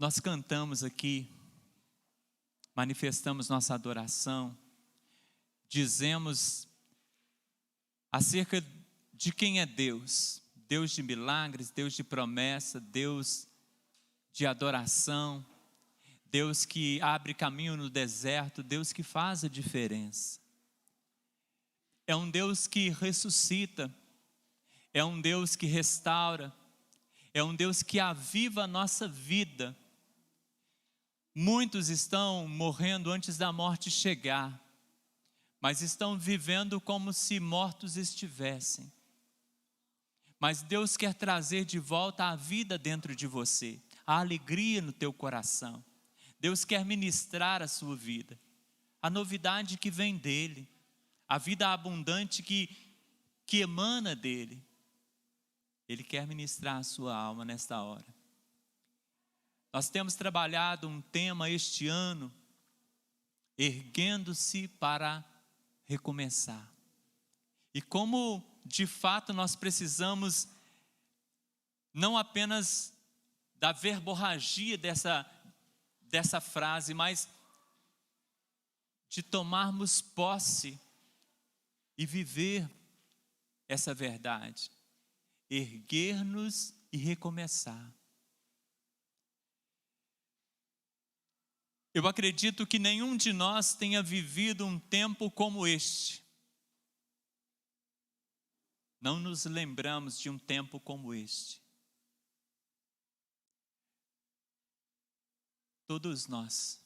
Nós cantamos aqui, manifestamos nossa adoração, dizemos acerca de quem é Deus. Deus de milagres, Deus de promessa, Deus de adoração, Deus que abre caminho no deserto, Deus que faz a diferença. É um Deus que ressuscita, é um Deus que restaura, é um Deus que aviva a nossa vida. Muitos estão morrendo antes da morte chegar, mas estão vivendo como se mortos estivessem. Mas Deus quer trazer de volta a vida dentro de você, a alegria no teu coração. Deus quer ministrar a sua vida, a novidade que vem dEle, a vida abundante que emana dEle. Ele quer ministrar a sua alma nesta hora. Nós temos trabalhado um tema este ano, erguendo-se para recomeçar. E como de fato nós precisamos não apenas da verborragia dessa frase, mas de tomarmos posse e viver essa verdade. Erguer-nos e recomeçar. Eu acredito que nenhum de nós tenha vivido um tempo como este. Não nos lembramos de um tempo como este. Todos nós,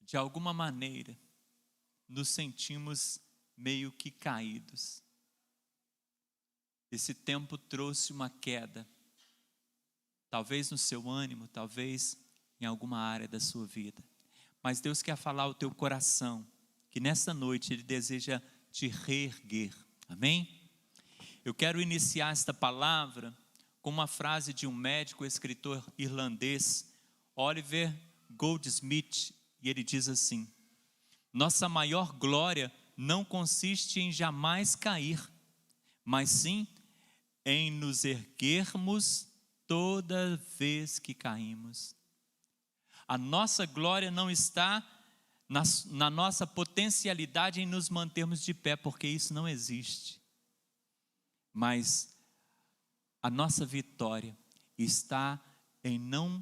de alguma maneira, nos sentimos meio que caídos. Esse tempo trouxe uma queda, talvez no seu ânimo, talvez em alguma área da sua vida. Mas Deus quer falar ao teu coração, que nessa noite Ele deseja te reerguer. Amém? Eu quero iniciar esta palavra com uma frase de um médico, escritor irlandês, Oliver Goldsmith, e ele diz assim: nossa maior glória não consiste em jamais cair, mas sim em nos erguermos toda vez que caímos. A nossa glória não está na nossa potencialidade em nos mantermos de pé, porque isso não existe. Mas a nossa vitória está em não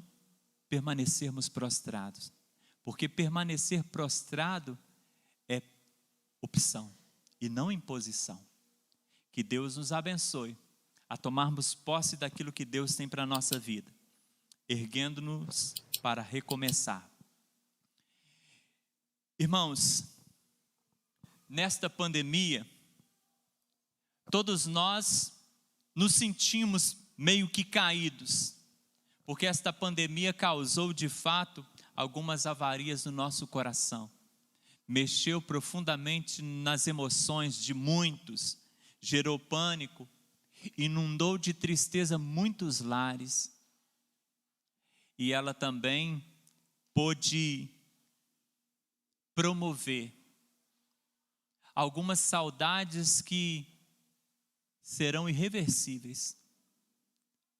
permanecermos prostrados. Porque permanecer prostrado é opção e não imposição. Que Deus nos abençoe a tomarmos posse daquilo que Deus tem para a nossa vida, erguendo-nos para recomeçar. Irmãos, nesta pandemia, todos nós nos sentimos meio que caídos, porque esta pandemia causou de fato algumas avarias no nosso coração. Mexeu profundamente nas emoções de muitos, gerou pânico, inundou de tristeza muitos lares. E ela também pôde promover algumas saudades que serão irreversíveis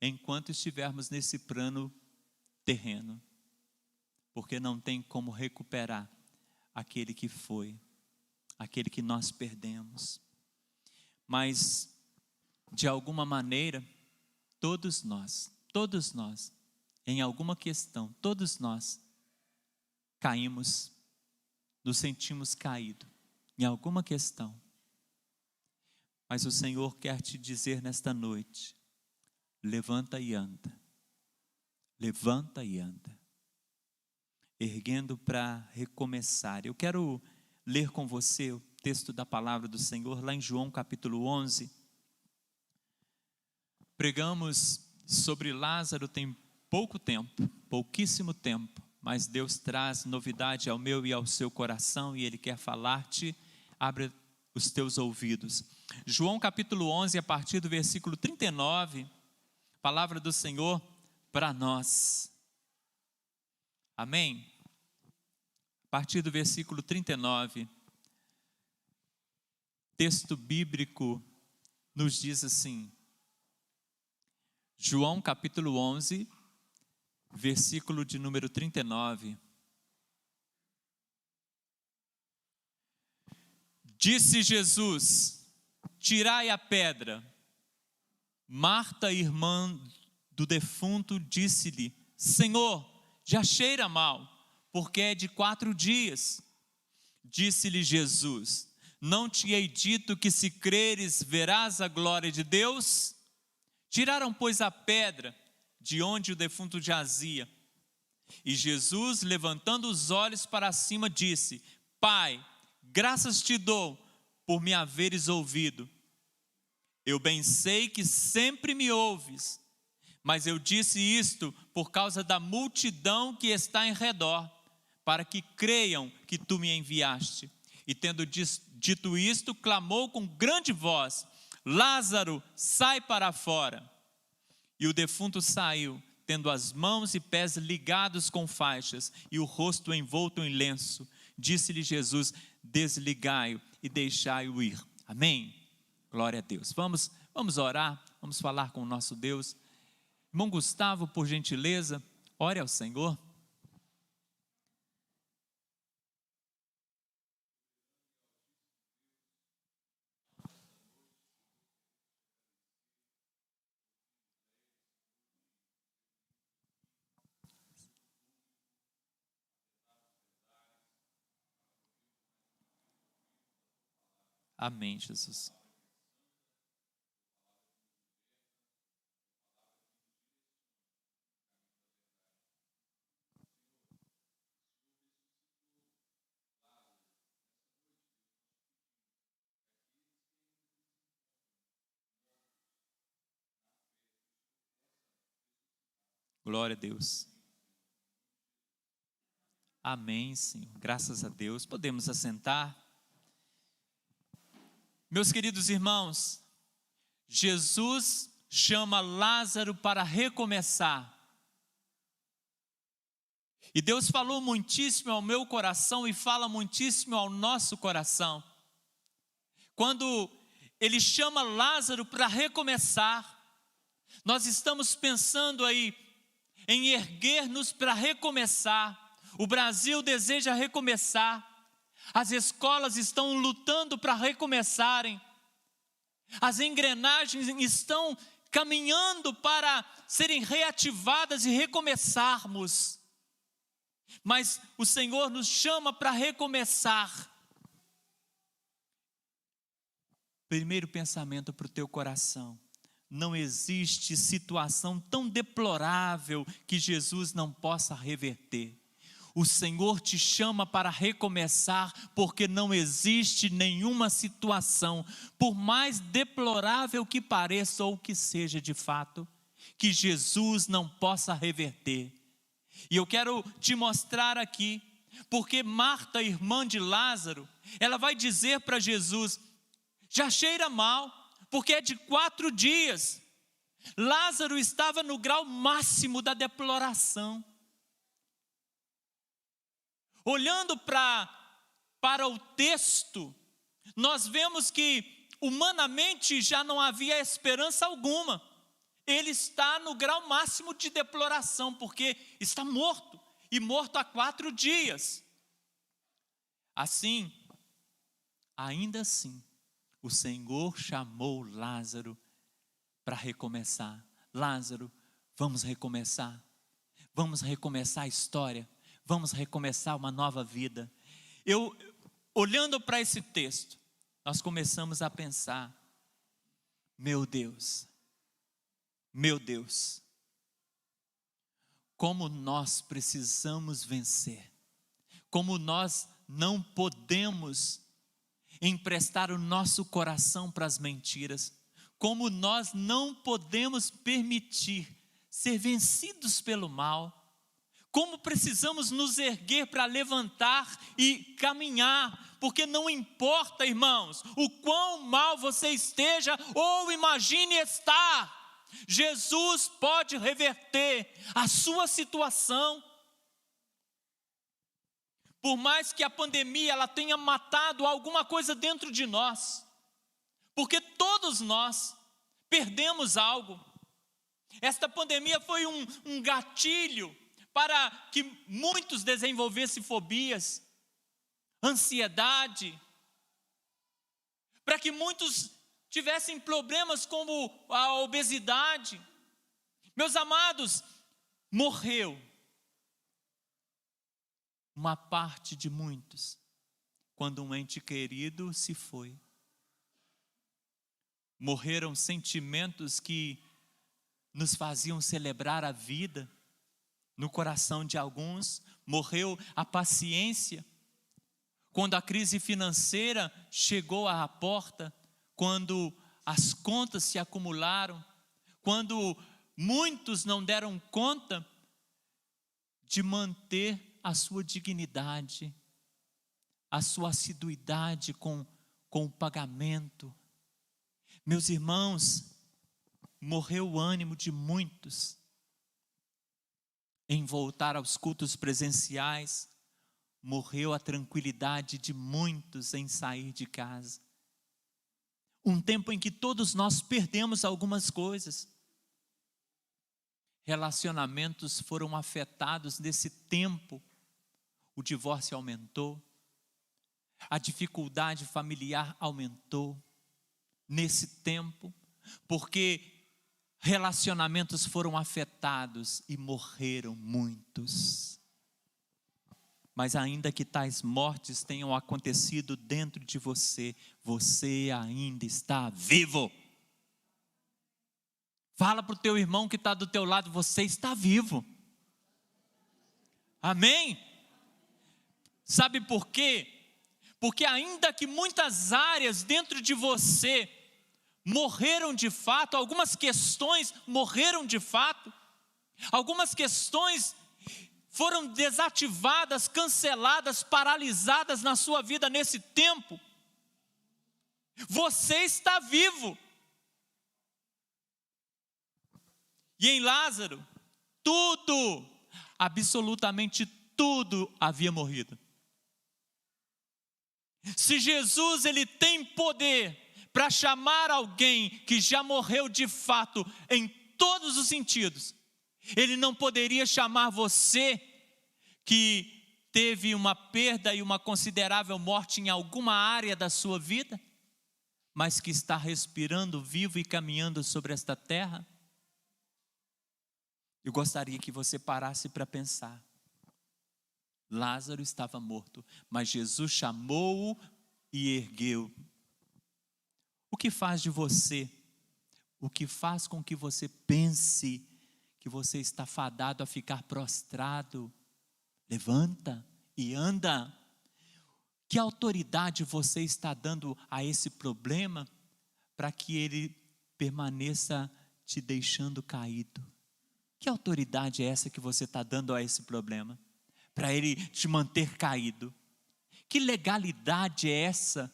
enquanto estivermos nesse plano terreno, porque não tem como recuperar aquele que foi, aquele que nós perdemos. Mas, de alguma maneira, todos nós, em alguma questão, todos nós caímos, nos sentimos caídos em alguma questão. Mas o Senhor quer te dizer nesta noite: levanta e anda, levanta e anda, erguendo para recomeçar. Eu quero ler com você o texto da palavra do Senhor, lá em João capítulo 11. Pregamos sobre Lázaro tem pouco tempo, pouquíssimo tempo, mas Deus traz novidade ao meu e ao seu coração, e Ele quer falar-te. Abre os teus ouvidos. João capítulo 11, a partir do versículo 39, palavra do Senhor para nós. Amém? A partir do versículo 39, texto bíblico nos diz assim, João capítulo 11, versículo de número 39. Disse Jesus: tirai a pedra. Marta, irmã do defunto, disse-lhe: Senhor, já cheira mal, porque é de 4 dias. Disse-lhe Jesus: não te hei dito que se creres verás a glória de Deus? Tiraram, pois, a pedra de onde o defunto jazia. E Jesus, levantando os olhos para cima, disse: Pai, graças te dou por me haveres ouvido. Eu bem sei que sempre me ouves, mas eu disse isto por causa da multidão que está em redor, para que creiam que tu me enviaste. E tendo dito isto, clamou com grande voz: Lázaro, sai para fora. E o defunto saiu, tendo as mãos e pés ligados com faixas, e o rosto envolto em lenço. Disse-lhe Jesus: desligai-o e deixai-o ir. Amém? Glória a Deus. Vamos orar, vamos falar com o nosso Deus. Irmão Gustavo, por gentileza, ore ao Senhor. Amém, Jesus. Glória a Deus. Amém, Senhor. Graças a Deus. Podemos assentar. Meus queridos irmãos, Jesus chama Lázaro para recomeçar. E Deus falou muitíssimo ao meu coração e fala muitíssimo ao nosso coração. Quando Ele chama Lázaro para recomeçar, nós estamos pensando aí em erguer-nos para recomeçar. O Brasil deseja recomeçar. As escolas estão lutando para recomeçarem. As engrenagens estão caminhando para serem reativadas e recomeçarmos. Mas o Senhor nos chama para recomeçar. Primeiro pensamento para o teu coração: não existe situação tão deplorável que Jesus não possa reverter. O Senhor te chama para recomeçar, porque não existe nenhuma situação, por mais deplorável que pareça ou que seja de fato, que Jesus não possa reverter. E eu quero te mostrar aqui, porque Marta, irmã de Lázaro, ela vai dizer para Jesus: já cheira mal, porque é de 4 dias. Lázaro estava no grau máximo da deploração. Olhando para o texto, nós vemos que humanamente já não havia esperança alguma. Ele está no grau máximo de deploração, porque está morto, e morto há 4 dias. Assim, ainda assim, o Senhor chamou Lázaro para recomeçar. Lázaro, vamos recomeçar a história, vamos recomeçar uma nova vida. Olhando para esse texto, nós começamos a pensar: meu Deus, como nós precisamos vencer, como nós não podemos emprestar o nosso coração para as mentiras, como nós não podemos permitir ser vencidos pelo mal, como precisamos nos erguer para levantar e caminhar, porque não importa, irmãos, o quão mal você esteja ou imagine estar, Jesus pode reverter a sua situação. Por mais que a pandemia ela tenha matado alguma coisa dentro de nós, porque todos nós perdemos algo. Esta pandemia foi um gatilho para que muitos desenvolvessem fobias, ansiedade, para que muitos tivessem problemas como a obesidade. Meus amados, morreu uma parte de muitos quando um ente querido se foi. Morreram sentimentos que nos faziam celebrar a vida. No coração de alguns, morreu a paciência. Quando a crise financeira chegou à porta, quando as contas se acumularam, quando muitos não deram conta de manter a sua dignidade, a sua assiduidade com o pagamento. Meus irmãos, morreu o ânimo de muitos em voltar aos cultos presenciais, morreu a tranquilidade de muitos em sair de casa. Um tempo em que todos nós perdemos algumas coisas. Relacionamentos foram afetados nesse tempo. O divórcio aumentou, a dificuldade familiar aumentou nesse tempo, porque relacionamentos foram afetados e morreram muitos. Mas ainda que tais mortes tenham acontecido dentro de você, você ainda está vivo. Fala para o teu irmão que está do teu lado, você está vivo. Amém? Sabe por quê? Porque ainda que muitas áreas dentro de você morreram de fato, algumas questões morreram de fato, algumas questões foram desativadas, canceladas, paralisadas na sua vida nesse tempo, você está vivo. E em Lázaro, tudo, absolutamente tudo havia morrido. Se Jesus ele tem poder para chamar alguém que já morreu de fato em todos os sentidos, ele não poderia chamar você que teve uma perda e uma considerável morte em alguma área da sua vida, mas que está respirando vivo e caminhando sobre esta terra? Eu gostaria que você parasse para pensar. Lázaro estava morto, mas Jesus chamou-o e ergueu. O que faz de você? O que faz com que você pense que você está fadado a ficar prostrado? Levanta e anda. Que autoridade você está dando a esse problema para que ele permaneça te deixando caído? Que autoridade é essa que você está dando a esse problema para ele te manter caído? Que legalidade é essa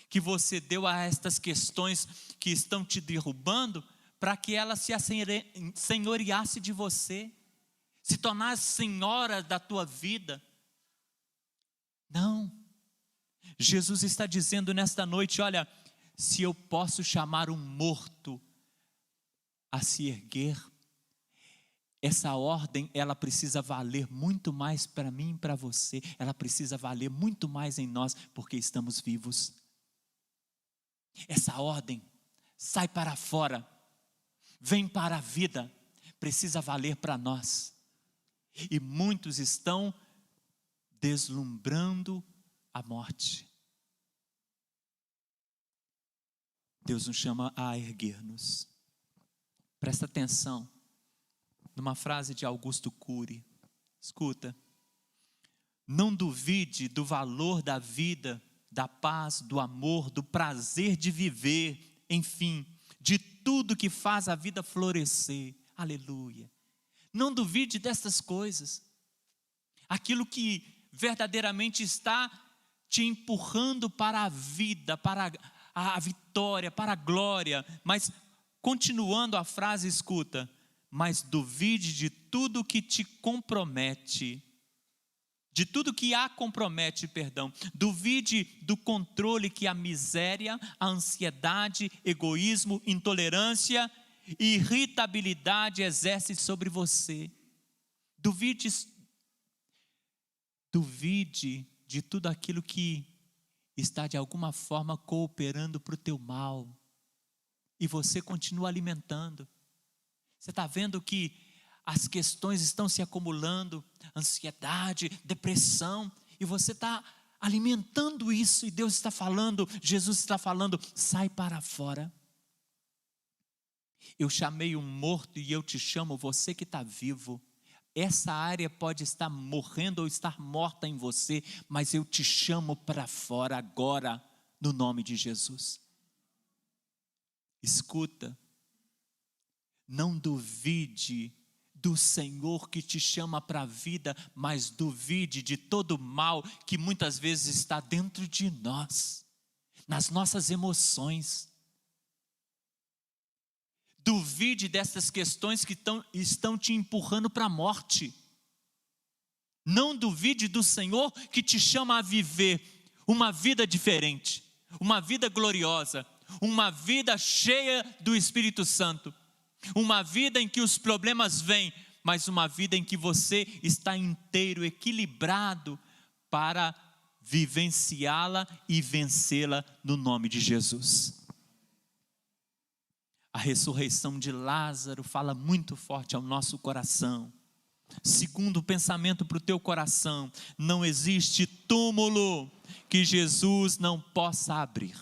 que você deu a estas questões que estão te derrubando para que ela se assenhoreasse de você, se tornasse senhora da tua vida? Não. Jesus está dizendo nesta noite, olha, se eu posso chamar um morto a se erguer, essa ordem, ela precisa valer muito mais para mim e para você, ela precisa valer muito mais em nós, porque estamos vivos. Essa ordem, sai para fora, vem para a vida, precisa valer para nós. E muitos estão deslumbrando a morte. Deus nos chama a erguer-nos. Presta atenção numa frase de Augusto Cury. Escuta: não duvide do valor da vida, da paz, do amor, do prazer de viver, enfim, de tudo que faz a vida florescer. Aleluia. Não duvide dessas coisas. Aquilo que verdadeiramente está te empurrando para a vida, para a vitória, para a glória. Mas continuando a frase, escuta: mas duvide de tudo que te compromete, de tudo que a compromete, duvide do controle que a miséria, a ansiedade, egoísmo, intolerância e irritabilidade exerce sobre você. Duvide de tudo aquilo que está de alguma forma cooperando para o teu mal. E você continua alimentando. Você está vendo que as questões estão se acumulando, ansiedade, depressão, e você está alimentando isso, e Deus está falando, Jesus está falando, sai para fora. Eu chamei um morto e eu te chamo, você que está vivo. Essa área pode estar morrendo ou estar morta em você, mas eu te chamo para fora agora, no nome de Jesus. Escuta, não duvide do Senhor que te chama para a vida, mas duvide de todo o mal que muitas vezes está dentro de nós, nas nossas emoções. Duvide dessas questões que estão te empurrando para a morte. Não duvide do Senhor que te chama a viver uma vida diferente, uma vida gloriosa, uma vida cheia do Espírito Santo, uma vida em que os problemas vêm, mas uma vida em que você está inteiro, equilibrado para vivenciá-la e vencê-la no nome de Jesus. A ressurreição de Lázaro fala muito forte ao nosso coração. Segundo o pensamento para o teu coração, não existe túmulo que Jesus não possa abrir.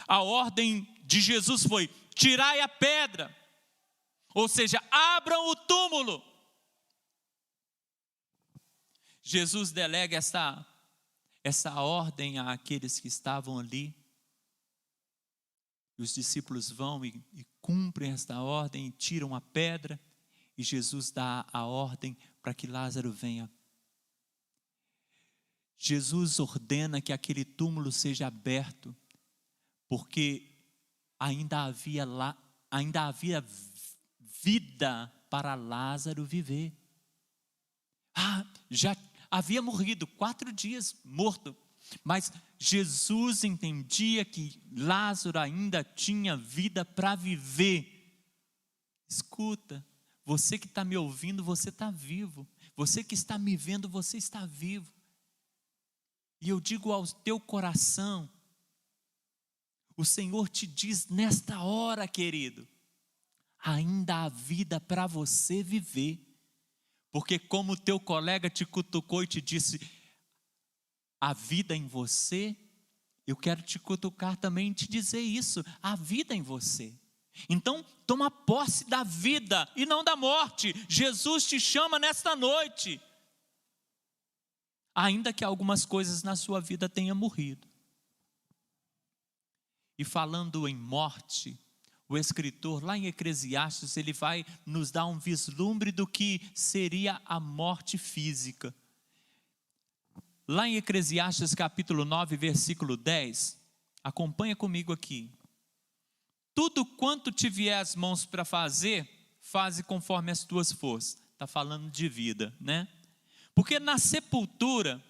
A ordem de Jesus foi: tirai a pedra, ou seja, abram o túmulo. Jesus delega essa ordem àqueles que estavam ali. E os discípulos vão e cumprem esta ordem, e tiram a pedra, e Jesus dá a ordem para que Lázaro venha. Jesus ordena que aquele túmulo seja aberto, porque ainda havia vida para Lázaro viver. Já havia morrido 4 dias morto, mas Jesus entendia que Lázaro ainda tinha vida para viver. Escuta, você que está me ouvindo, você está vivo. Você que está me vendo, você está vivo. E eu digo ao teu coração, o Senhor te diz nesta hora, querido, ainda há vida para você viver. Porque como o teu colega te cutucou e te disse, a vida em você, eu quero te cutucar também e te dizer isso, a vida em você. Então, toma posse da vida e não da morte. Jesus te chama nesta noite. Ainda que algumas coisas na sua vida tenham morrido. E falando em morte, o escritor lá em Eclesiastes, ele vai nos dar um vislumbre do que seria a morte física. Lá em Eclesiastes capítulo 9, versículo 10, acompanha comigo aqui. Tudo quanto te vier às mãos para fazer, faze conforme as tuas forças. Está falando de vida, né? Porque na sepultura,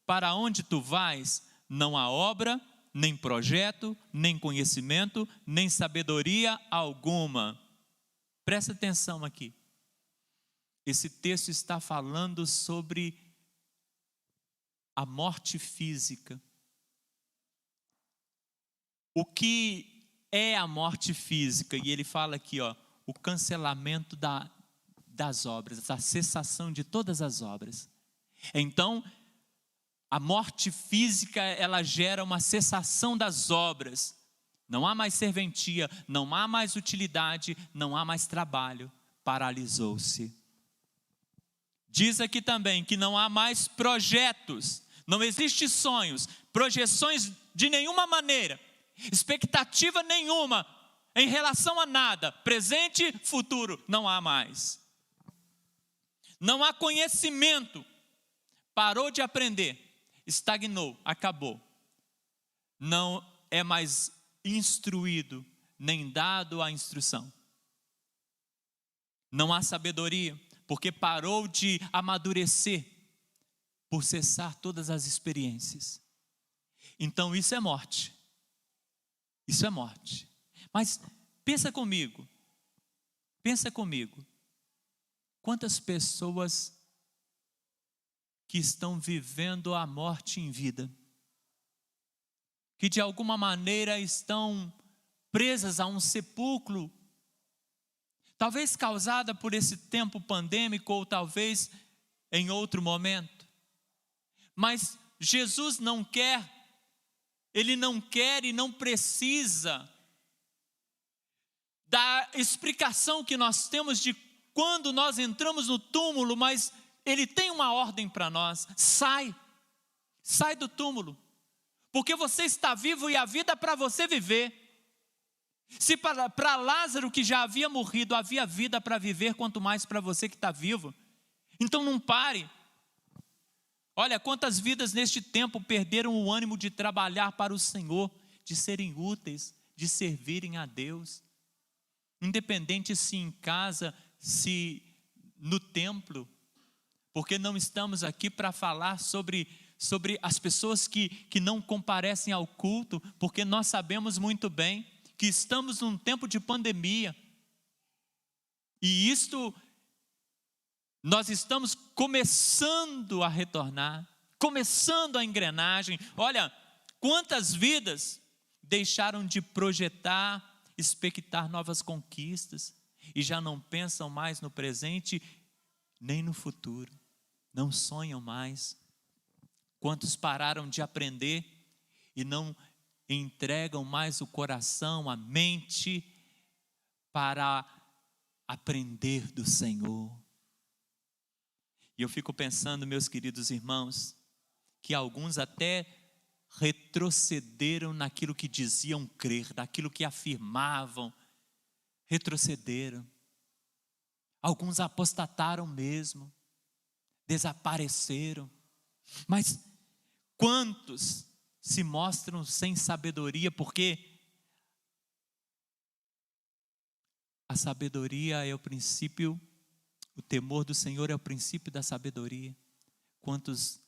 para onde tu vais, não há obra, nem projeto, nem conhecimento, nem sabedoria alguma. Presta atenção aqui. Esse texto está falando sobre a morte física. O que é a morte física? E ele fala aqui, o cancelamento das obras, a cessação de todas as obras. Então, a morte física, ela gera uma cessação das obras. Não há mais serventia, não há mais utilidade, não há mais trabalho. Paralisou-se. Diz aqui também que não há mais projetos, não existem sonhos, projeções de nenhuma maneira, expectativa nenhuma em relação a nada, presente, futuro, não há mais. Não há conhecimento, parou de aprender. Estagnou, acabou. Não é mais instruído, nem dado a instrução. Não há sabedoria, porque parou de amadurecer, por cessar todas as experiências. Então isso é morte. Isso é morte. Mas Pensa comigo. Pensa comigo. Quantas pessoas que estão vivendo a morte em vida, que de alguma maneira estão presas a um sepulcro, talvez causada por esse tempo pandêmico ou talvez em outro momento. Mas Jesus não quer, Ele não quer e não precisa da explicação que nós temos de quando nós entramos no túmulo, mas Ele tem uma ordem para nós: sai do túmulo, porque você está vivo e a vida é para você viver. Se para Lázaro, que já havia morrido, havia vida para viver, quanto mais para você que está vivo. Então não pare. Olha, quantas vidas neste tempo perderam o ânimo de trabalhar para o Senhor, de serem úteis, de servirem a Deus. Independente se em casa, se no templo, porque não estamos aqui para falar sobre as pessoas que não comparecem ao culto, porque nós sabemos muito bem que estamos num tempo de pandemia, e isto, nós estamos começando a retornar, começando a engrenagem. Olha, quantas vidas deixaram de projetar, expectar novas conquistas, e já não pensam mais no presente, nem no futuro, não sonham mais. Quantos pararam de aprender e não entregam mais o coração, a mente, para aprender do Senhor. E eu fico pensando, meus queridos irmãos, que alguns até retrocederam naquilo que diziam crer, naquilo que afirmavam, retrocederam. Alguns apostataram mesmo, desapareceram. Mas quantos se mostram sem sabedoria, porque a sabedoria é o princípio, o temor do Senhor é o princípio da sabedoria. Quantos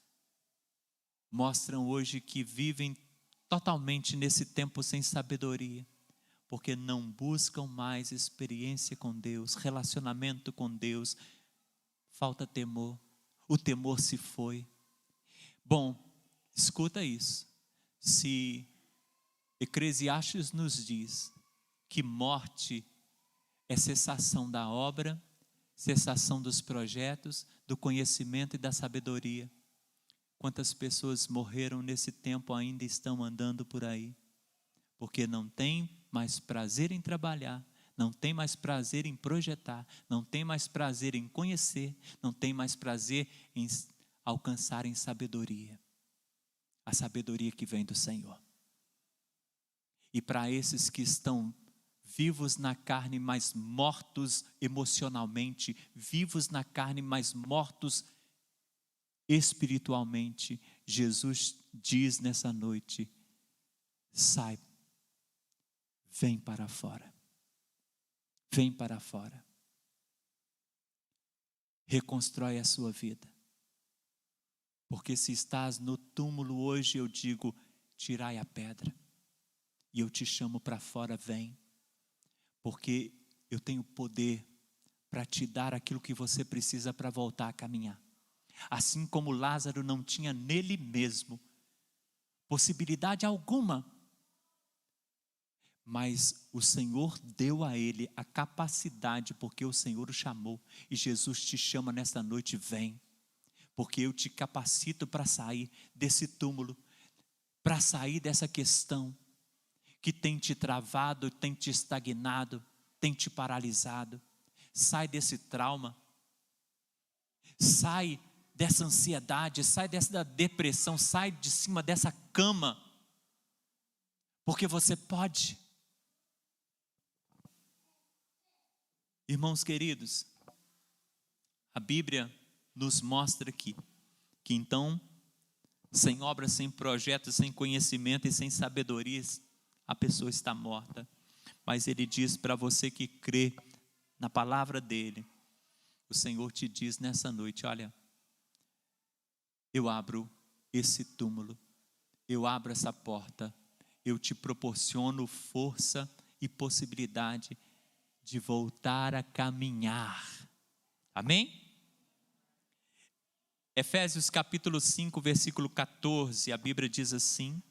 mostram hoje que vivem totalmente nesse tempo sem sabedoria, porque não buscam mais experiência com Deus, relacionamento com Deus, falta temor, o temor se foi. Bom, escuta isso. Se Eclesiastes nos diz que morte é cessação da obra, cessação dos projetos, do conhecimento e da sabedoria, quantas pessoas morreram nesse tempo ainda estão andando por aí, porque não tem mais prazer em trabalhar, não tem mais prazer em projetar, não tem mais prazer em conhecer, não tem mais prazer em alcançarem sabedoria. A sabedoria que vem do Senhor. E para esses que estão vivos na carne, mas mortos emocionalmente, vivos na carne, mas mortos espiritualmente, Jesus diz nessa noite: sai, vem para fora, vem para fora, reconstrói a sua vida. Porque se estás no túmulo hoje, eu digo: tirai a pedra. E eu te chamo para fora, vem. Porque eu tenho poder para te dar aquilo que você precisa para voltar a caminhar. Assim como Lázaro não tinha nele mesmo possibilidade alguma, mas o Senhor deu a ele a capacidade, porque o Senhor o chamou. E Jesus te chama nesta noite: vem. Porque eu te capacito para sair desse túmulo, para sair dessa questão que tem te travado, tem te estagnado, tem te paralisado. Sai desse trauma, sai dessa ansiedade, sai dessa depressão, sai de cima dessa cama, porque você pode. Irmãos queridos, a Bíblia nos mostra que então, sem obra, sem projeto, sem conhecimento e sem sabedoria, a pessoa está morta. Mas Ele diz para você que crê na palavra dEle, o Senhor te diz nessa noite: olha, eu abro esse túmulo, eu abro essa porta, eu te proporciono força e possibilidade de voltar a caminhar. Amém? Efésios capítulo 5, versículo 14, a Bíblia diz assim: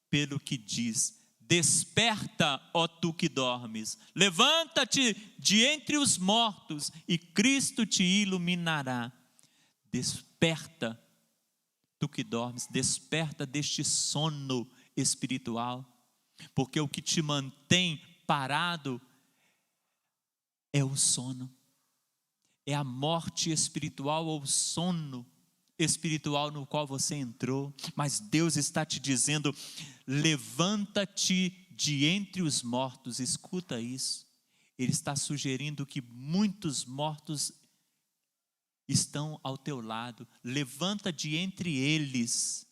pelo que diz: desperta, ó tu que dormes, levanta-te de entre os mortos, e Cristo te iluminará. Desperta, tu que dormes, desperta deste sono espiritual, porque o que te mantém parado é o sono, é a morte espiritual ou o sono espiritual no qual você entrou. Mas Deus está te dizendo: levanta-te de entre os mortos. Escuta isso, Ele está sugerindo que muitos mortos estão ao teu lado. Levanta de entre eles,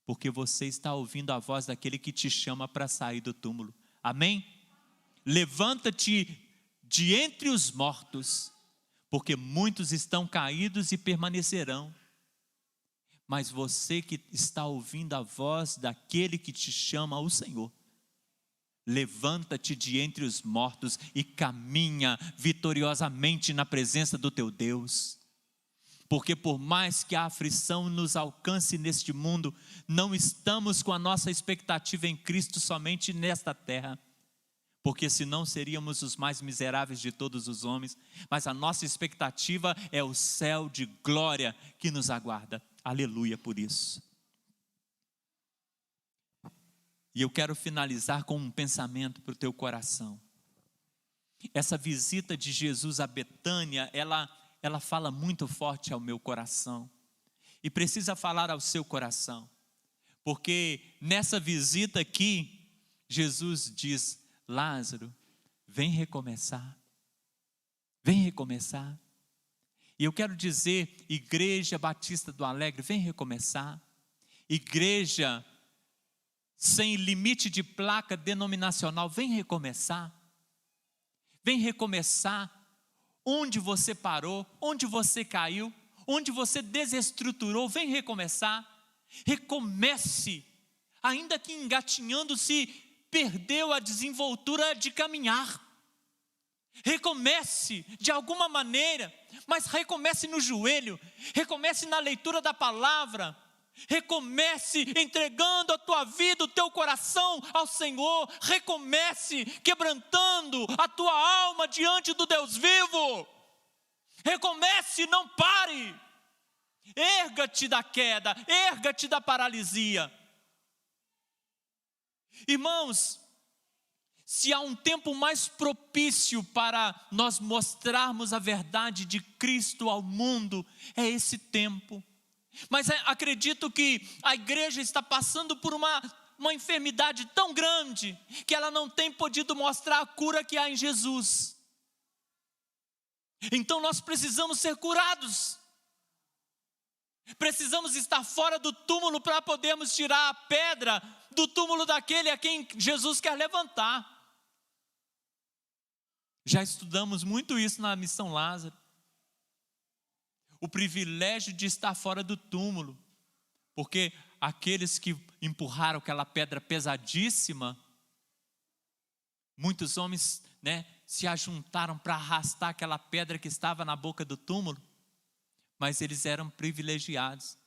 porque você está ouvindo a voz daquele que te chama para sair do túmulo. Amém? Levanta-te de entre os mortos, porque muitos estão caídos e permanecerão. Mas você que está ouvindo a voz daquele que te chama, o Senhor, levanta-te de entre os mortos e caminha vitoriosamente na presença do teu Deus. Porque por mais que a aflição nos alcance neste mundo, não estamos com a nossa expectativa em Cristo somente nesta terra, porque senão seríamos os mais miseráveis de todos os homens, mas a nossa expectativa é o céu de glória que nos aguarda. Aleluia por isso. E eu quero finalizar com um pensamento para o teu coração. Essa visita de Jesus a Betânia, ela fala muito forte ao meu coração, e precisa falar ao seu coração, porque nessa visita aqui, Jesus diz: Lázaro, vem recomeçar, vem recomeçar. E eu quero dizer, Igreja Batista do Alegre, vem recomeçar. Igreja sem limite de placa denominacional, vem recomeçar. Vem recomeçar onde você parou, onde você caiu, onde você desestruturou, vem recomeçar. Recomece, ainda que engatinhando, se perdeu a desenvoltura de caminhar. Recomece de alguma maneira, mas recomece no joelho, recomece na leitura da palavra, recomece entregando a tua vida, o teu coração ao Senhor, recomece quebrantando a tua alma diante do Deus vivo, recomece, não pare, erga-te da queda, erga-te da paralisia. Irmãos, se há um tempo mais propício para nós mostrarmos a verdade de Cristo ao mundo, é esse tempo. Mas acredito que a igreja está passando por uma enfermidade tão grande, que ela não tem podido mostrar a cura que há em Jesus. Então nós precisamos ser curados. Precisamos estar fora do túmulo para podermos tirar a pedra do túmulo daquele a quem Jesus quer levantar. Já estudamos muito isso na Missão Lázaro. O privilégio de estar fora do túmulo, porque aqueles que empurraram aquela pedra pesadíssima, muitos homens, se ajuntaram para arrastar aquela pedra que estava na boca do túmulo, mas eles eram privilegiados,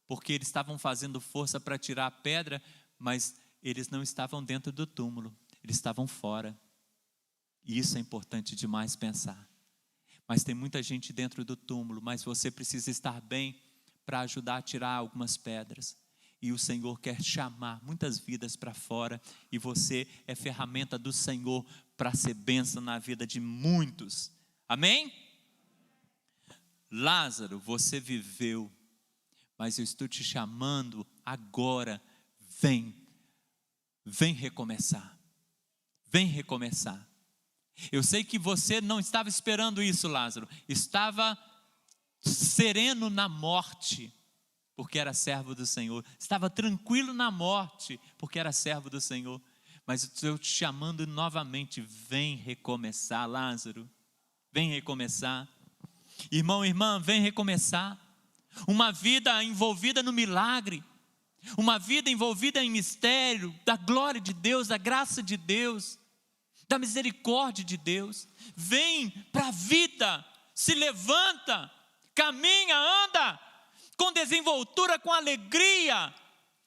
porque eles estavam fazendo força para tirar a pedra, mas eles não estavam dentro do túmulo, eles estavam fora. E isso é importante demais pensar. Mas tem muita gente dentro do túmulo, mas você precisa estar bem para ajudar a tirar algumas pedras. E o Senhor quer chamar muitas vidas para fora, e você é ferramenta do Senhor para ser bênção na vida de muitos. Amém? Lázaro, você viveu, mas eu estou te chamando agora, vem recomeçar, vem recomeçar. Eu sei que você não estava esperando isso, Lázaro, estava sereno na morte, porque era servo do Senhor, estava tranquilo na morte, porque era servo do Senhor, mas eu estou te chamando novamente, vem recomeçar, Lázaro, vem recomeçar. Irmão, irmã, vem recomeçar. Uma vida envolvida no milagre, uma vida envolvida em mistério da glória de Deus, da graça de Deus. da misericórdia de Deus. Vem para a vida, se levanta, caminha, anda com desenvoltura, com alegria.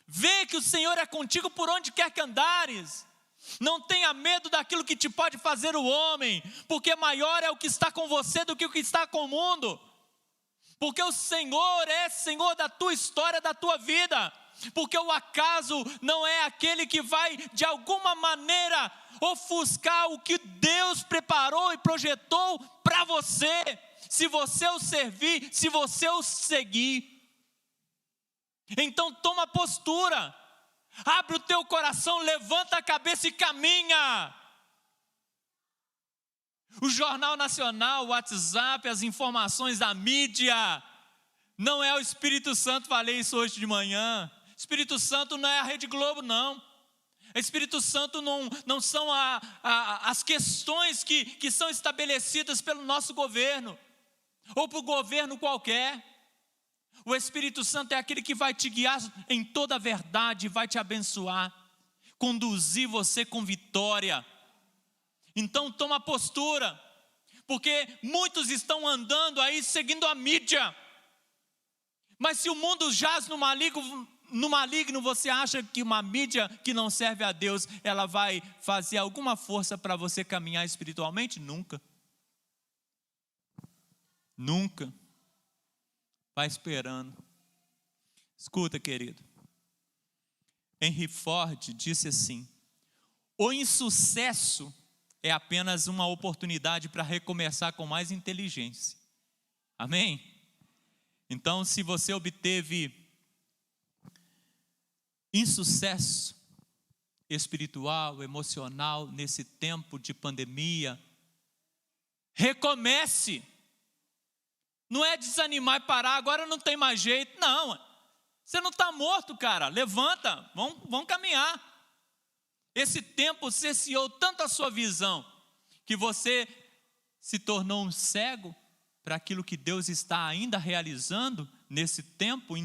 Vê que o Senhor é contigo por onde quer que andares. Não tenha medo daquilo que te pode fazer o homem, porque maior é o que está com você do que o que está com o mundo. Porque o Senhor é Senhor da tua história, da tua vida. Porque o acaso não é aquele que vai de alguma maneira ofuscar o que Deus preparou e projetou para você, se você o servir, se você o seguir. Então toma postura, abre o teu coração, levanta a cabeça e caminha. O Jornal Nacional, o WhatsApp, as informações da mídia, não é o Espírito Santo. Falei isso hoje de manhã. Espírito Santo não é a Rede Globo, não. Espírito Santo não são as questões que são estabelecidas pelo nosso governo, ou por governo qualquer. O Espírito Santo é aquele que vai te guiar em toda a verdade, vai te abençoar, conduzir você com vitória. Então toma postura, porque muitos estão andando aí seguindo a mídia. Mas se o mundo jaz no maligno, você acha que uma mídia que não serve a Deus, ela vai fazer alguma força para você caminhar espiritualmente? Nunca. Nunca. Vai esperando. Escuta, querido. Henry Ford disse assim: o insucesso é apenas uma oportunidade para recomeçar com mais inteligência. Amém? Então, se você obteve insucesso espiritual, emocional, nesse tempo de pandemia, recomece. Não é desanimar e parar, agora não tem mais jeito. Não, você não está morto, cara. Levanta, vamos caminhar. Esse tempo cesseou tanto a sua visão, que você se tornou um cego para aquilo que Deus está ainda realizando nesse tempo,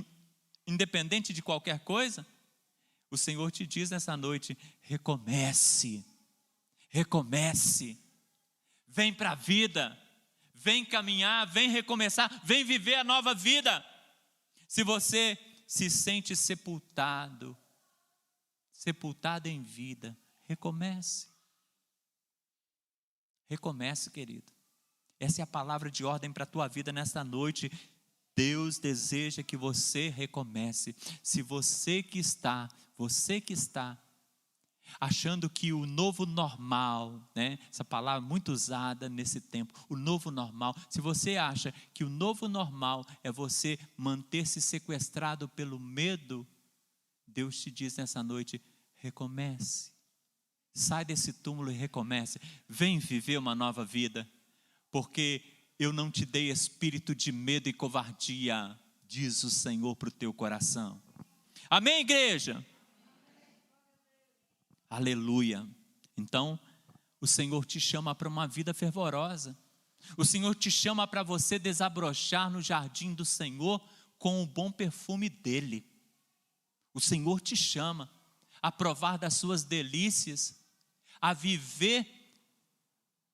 independente de qualquer coisa. O Senhor te diz nessa noite: recomece, recomece, vem para a vida, vem caminhar, vem recomeçar, vem viver a nova vida. Se você se sente sepultado em vida, recomece. Recomece, querido. Essa é a palavra de ordem para a tua vida nesta noite. Deus deseja que você recomece. Se você que está achando que o novo normal, né? Essa palavra muito usada nesse tempo, o novo normal. Se você acha que o novo normal é você manter-se sequestrado pelo medo, Deus te diz nessa noite: recomece. Sai desse túmulo e recomece. Vem viver uma nova vida, porque eu não te dei espírito de medo e covardia, diz o Senhor para o teu coração. Amém, igreja? Aleluia. Então, o Senhor te chama para uma vida fervorosa. O Senhor te chama para você desabrochar no jardim do Senhor com o bom perfume dEle. O Senhor te chama a provar das suas delícias, a viver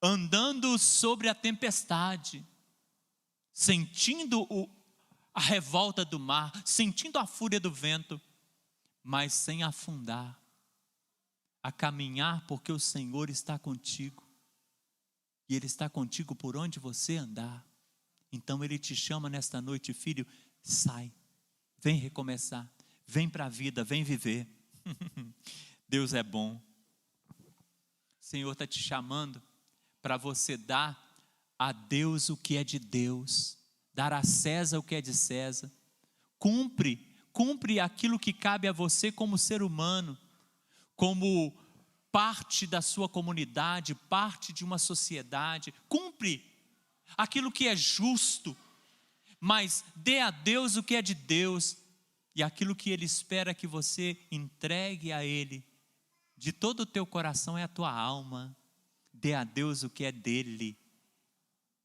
andando sobre a tempestade, sentindo a revolta do mar, sentindo a fúria do vento, mas sem afundar. A caminhar, porque o Senhor está contigo, e Ele está contigo por onde você andar. Então Ele te chama nesta noite: filho, sai, vem recomeçar, vem para a vida, vem viver. Deus é bom. O Senhor está te chamando para você dar a Deus o que é de Deus, dar a César o que é de César. Cumpre aquilo que cabe a você como ser humano, como parte da sua comunidade, parte de uma sociedade. Cumpre aquilo que é justo, mas dê a Deus o que é de Deus, e aquilo que Ele espera que você entregue a Ele de todo o teu coração é a tua alma. Dê a Deus o que é dele,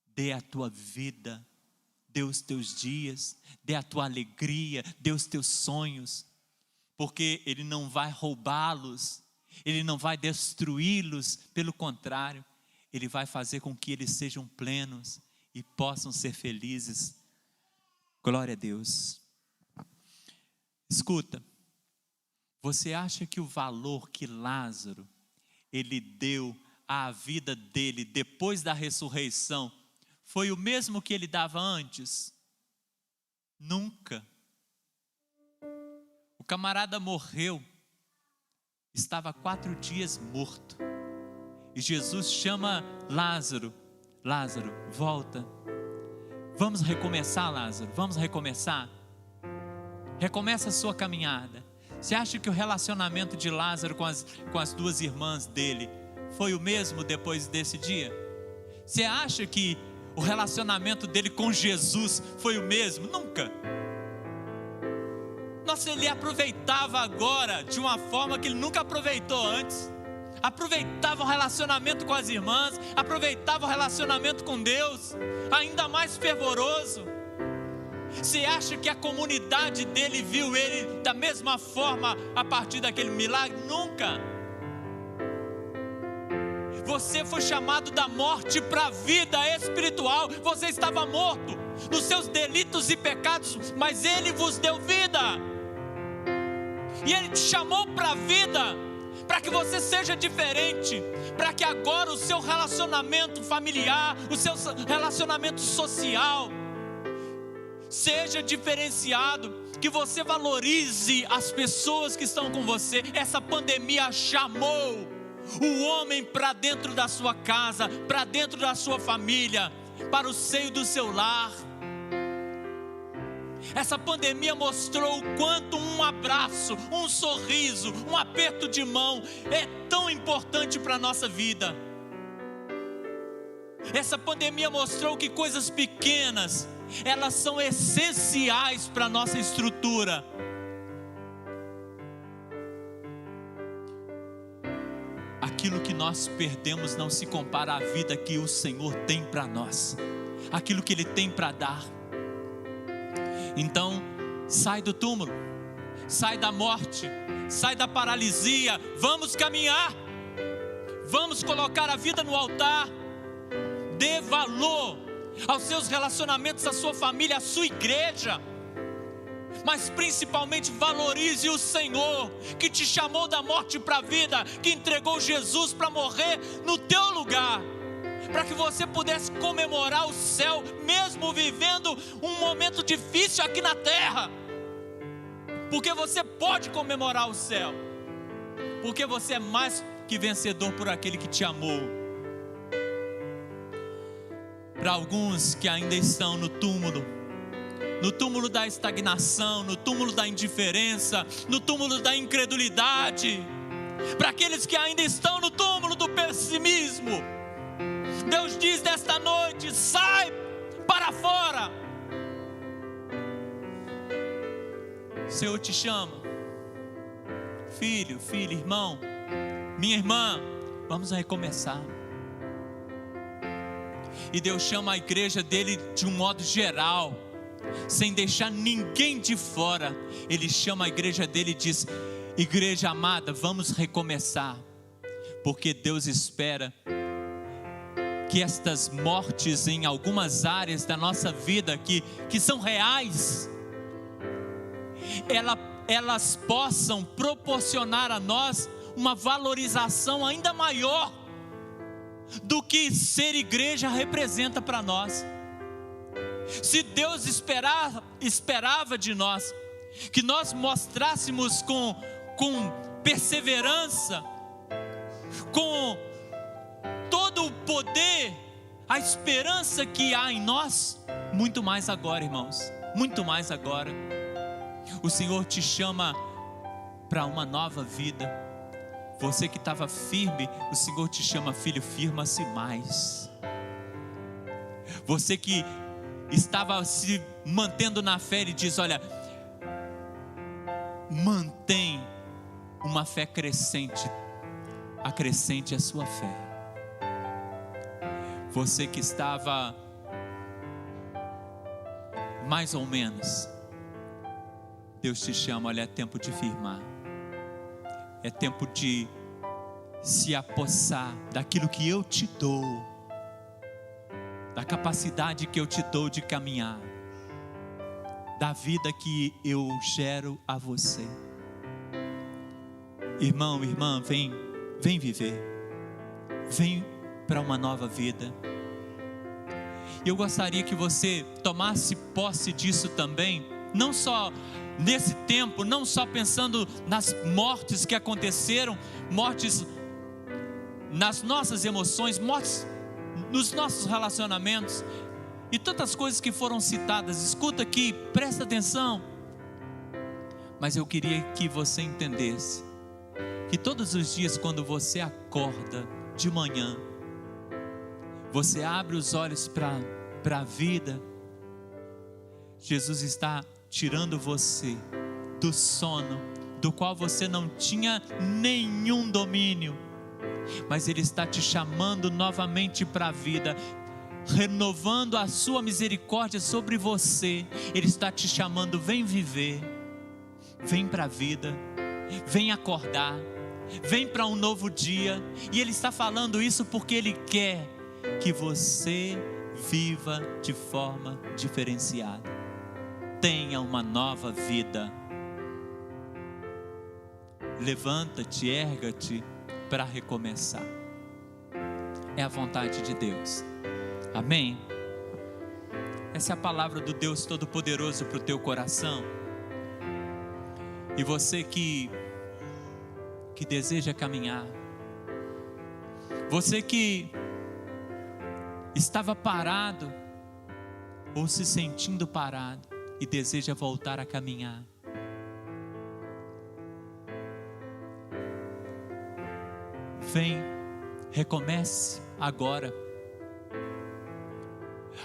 dê a tua vida, dê os teus dias, dê a tua alegria, dê os teus sonhos, porque Ele não vai roubá-los, Ele não vai destruí-los, pelo contrário, Ele vai fazer com que eles sejam plenos e possam ser felizes. Glória a Deus. Escuta, você acha que o valor que Lázaro, ele deu à vida dele depois da ressurreição, foi o mesmo que ele dava antes? Nunca. O camarada morreu, estava 4 dias morto, e Jesus chama Lázaro: Lázaro, volta. Vamos recomeçar, Lázaro, vamos recomeçar. Recomeça a sua caminhada. Você acha que o relacionamento de Lázaro com as 2 irmãs dele foi o mesmo depois desse dia? Você acha que o relacionamento dele com Jesus foi o mesmo? Nunca. Nossa, ele aproveitava agora de uma forma que ele nunca aproveitou antes. Aproveitava o relacionamento com as irmãs, aproveitava o relacionamento com Deus, ainda mais fervoroso. Você acha que a comunidade dele viu ele da mesma forma a partir daquele milagre? Nunca. Você foi chamado da morte para a vida espiritual. Você estava morto nos seus delitos e pecados, mas Ele vos deu vida. E Ele te chamou para a vida, para que você seja diferente, para que agora o seu relacionamento familiar, o seu relacionamento social seja diferenciado, que você valorize as pessoas que estão com você. Essa pandemia chamou o homem para dentro da sua casa, para dentro da sua família, para o seio do seu lar. Essa pandemia mostrou o quanto um abraço, um sorriso, um aperto de mão é tão importante para a nossa vida. Essa pandemia mostrou que coisas pequenas, elas são essenciais para a nossa estrutura. Aquilo que nós perdemos não se compara à vida que o Senhor tem para nós, aquilo que Ele tem para dar. Então, sai do túmulo, sai da morte, sai da paralisia, vamos caminhar, vamos colocar a vida no altar. Dê valor aos seus relacionamentos, à sua família, à sua igreja, mas principalmente valorize o Senhor, que te chamou da morte para a vida, que entregou Jesus para morrer no teu lugar, para que você pudesse comemorar o céu, mesmo vivendo um momento difícil aqui na terra, porque você pode comemorar o céu, porque você é mais que vencedor por aquele que te amou. Para alguns que ainda estão no túmulo da estagnação, no túmulo da indiferença, no túmulo da incredulidade, para aqueles que ainda estão no túmulo do pessimismo, Deus diz nesta noite: sai para fora. O Senhor te chama, filho, filha, irmão, minha irmã, vamos recomeçar. E Deus chama a igreja dele de um modo geral, sem deixar ninguém de fora. Ele chama a igreja dele e diz: igreja amada, vamos recomeçar, porque Deus espera que estas mortes em algumas áreas da nossa vida que são reais, elas possam proporcionar a nós uma valorização ainda maior do que ser igreja representa para nós. Se Deus esperava de nós que nós mostrássemos com perseverança, com todo o poder, a esperança que há em nós, muito mais agora, irmãos, muito mais agora. O Senhor te chama para uma nova vida. Você que estava firme, o Senhor te chama: filho, firma-se mais. Você que estava se mantendo na fé, Ele diz: olha, mantém uma fé crescente, acrescente a sua fé. Você que estava mais ou menos, Deus te chama: olha, é tempo de firmar, é tempo de se apossar daquilo que eu te dou, da capacidade que eu te dou de caminhar, da vida que eu gero a você. Irmão, irmã, vem viver, vem para uma nova vida. Eu gostaria que você tomasse posse disso também, não só nesse tempo, não só pensando nas mortes que aconteceram, mortes nas nossas emoções, mortes nos nossos relacionamentos e tantas coisas que foram citadas. Escuta aqui, presta atenção. Mas eu queria que você entendesse que todos os dias, quando você acorda de manhã, você abre os olhos para a vida, Jesus está tirando você do sono do qual você não tinha nenhum domínio, mas Ele está te chamando novamente para a vida, renovando a sua misericórdia sobre você. Ele está te chamando, vem viver, vem para a vida, vem acordar, vem para um novo dia. E Ele está falando isso porque Ele quer que você viva de forma diferenciada, tenha uma nova vida. Levanta-te, erga-te para recomeçar. É a vontade de Deus. Amém? Essa é a palavra do Deus Todo-Poderoso para o teu coração. E você que deseja caminhar, você que estava parado ou se sentindo parado e deseja voltar a caminhar, vem, recomece agora.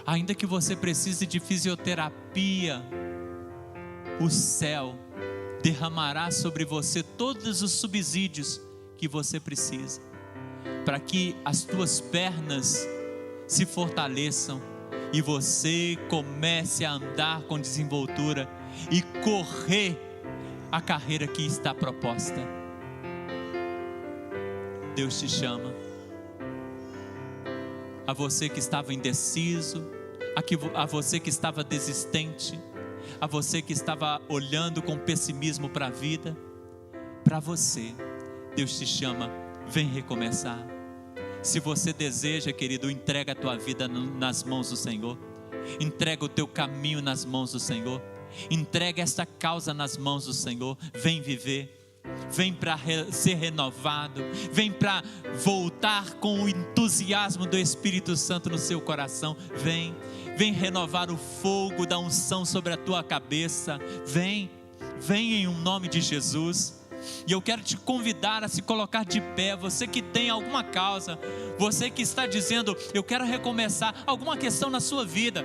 Ainda que você precise de fisioterapia, o céu derramará sobre você todos os subsídios que você precisa, para que as tuas pernas se fortaleçam e você comece a andar com desenvoltura e correr a carreira que está proposta. Deus te chama. A você que estava indeciso, a você que estava desistente, a você que estava olhando com pessimismo para a vida, para você, Deus te chama, vem recomeçar. Se você deseja, querido, entrega a tua vida nas mãos do Senhor, entrega o teu caminho nas mãos do Senhor, entrega esta causa nas mãos do Senhor, vem viver. Vem para ser renovado, vem para voltar com o entusiasmo do Espírito Santo no seu coração. Vem renovar o fogo da unção sobre a tua cabeça. Vem em um nome de Jesus. E eu quero te convidar a se colocar de pé. Você que tem alguma causa, você que está dizendo, eu quero recomeçar, alguma questão na sua vida,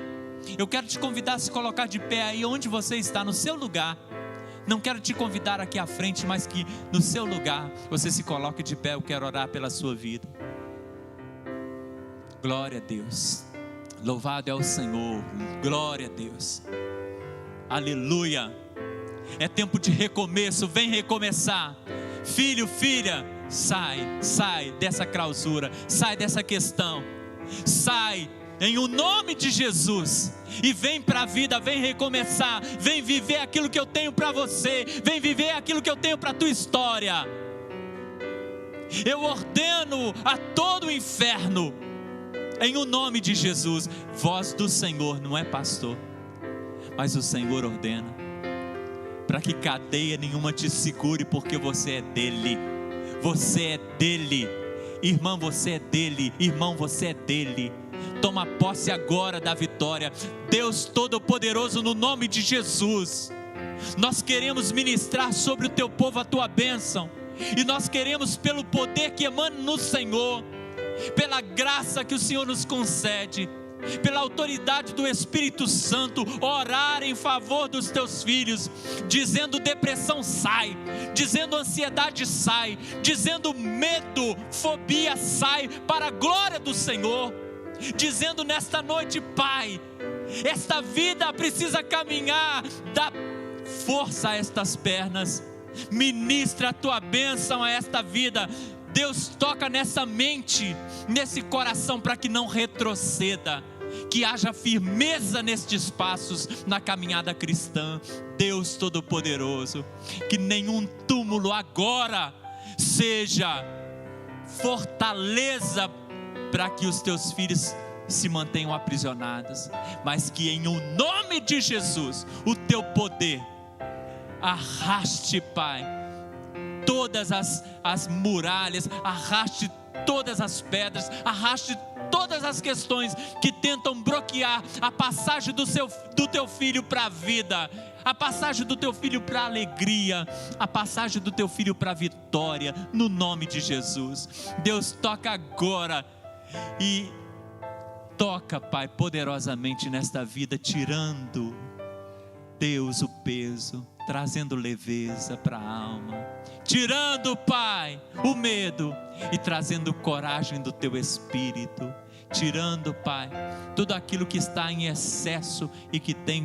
eu quero te convidar a se colocar de pé aí onde você está, no seu lugar. Não quero te convidar aqui à frente, mas que no seu lugar você se coloque de pé. Eu quero orar pela sua vida. Glória a Deus. Louvado é o Senhor. Glória a Deus. Aleluia. É tempo de recomeço. Vem recomeçar. Filho, filha, sai dessa clausura. Sai dessa questão. Sai em o nome de Jesus, e vem para a vida, vem recomeçar, vem viver aquilo que eu tenho para você, vem viver aquilo que eu tenho para a tua história. Eu ordeno a todo o inferno, em o nome de Jesus, voz do Senhor, não é pastor, mas o Senhor ordena, para que cadeia nenhuma te segure, porque você é dele, irmã, você é dele, irmão, você é dele. Toma posse agora da vitória. Deus Todo-Poderoso, no nome de Jesus, nós queremos ministrar sobre o teu povo a tua bênção, e nós queremos, pelo poder que emana no Senhor, pela graça que o Senhor nos concede, pela autoridade do Espírito Santo, orar em favor dos teus filhos, dizendo depressão sai, dizendo ansiedade sai, dizendo medo, fobia sai, para a glória do Senhor, dizendo nesta noite, Pai, esta vida precisa caminhar, dá força a estas pernas, ministra a tua bênção a esta vida, Deus, toca nessa mente, nesse coração, para que não retroceda, que haja firmeza nestes passos na caminhada cristã. Deus Todo-Poderoso, que nenhum túmulo agora seja fortaleza para que os teus filhos se mantenham aprisionados, mas que em o nome de Jesus, o teu poder arraste, Pai, todas as muralhas, arraste todas as pedras, arraste todas as questões que tentam bloquear a passagem do teu filho para a vida, a passagem do teu filho para a alegria, a passagem do teu filho para a vitória, no nome de Jesus. Deus, toca agora e toca, Pai, poderosamente nesta vida, tirando, Deus, o peso, trazendo leveza para a alma, tirando, Pai, o medo e trazendo coragem do teu espírito, tirando, Pai, tudo aquilo que está em excesso e que tem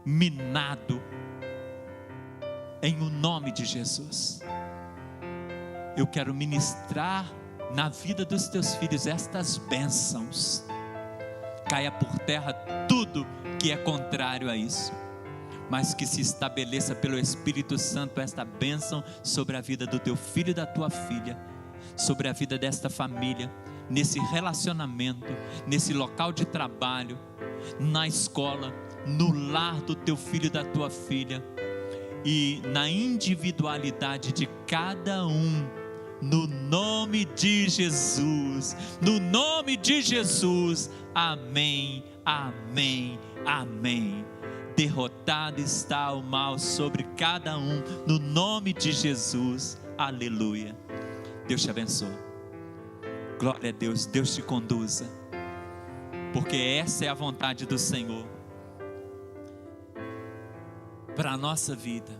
minado, em o nome de Jesus. Eu quero ministrar na vida dos teus filhos estas bênçãos. Caia por terra tudo que é contrário a isso, mas que se estabeleça pelo Espírito Santo esta bênção sobre a vida do teu filho e da tua filha, sobre a vida desta família, nesse relacionamento, nesse local de trabalho, na escola, no lar do teu filho e da tua filha, e na individualidade de cada um, no nome de Jesus, no nome de Jesus, amém, amém, amém. Derrotado está o mal sobre cada um, no nome de Jesus, aleluia. Deus te abençoe, glória a Deus, Deus te conduza, porque essa é a vontade do Senhor para a nossa vida.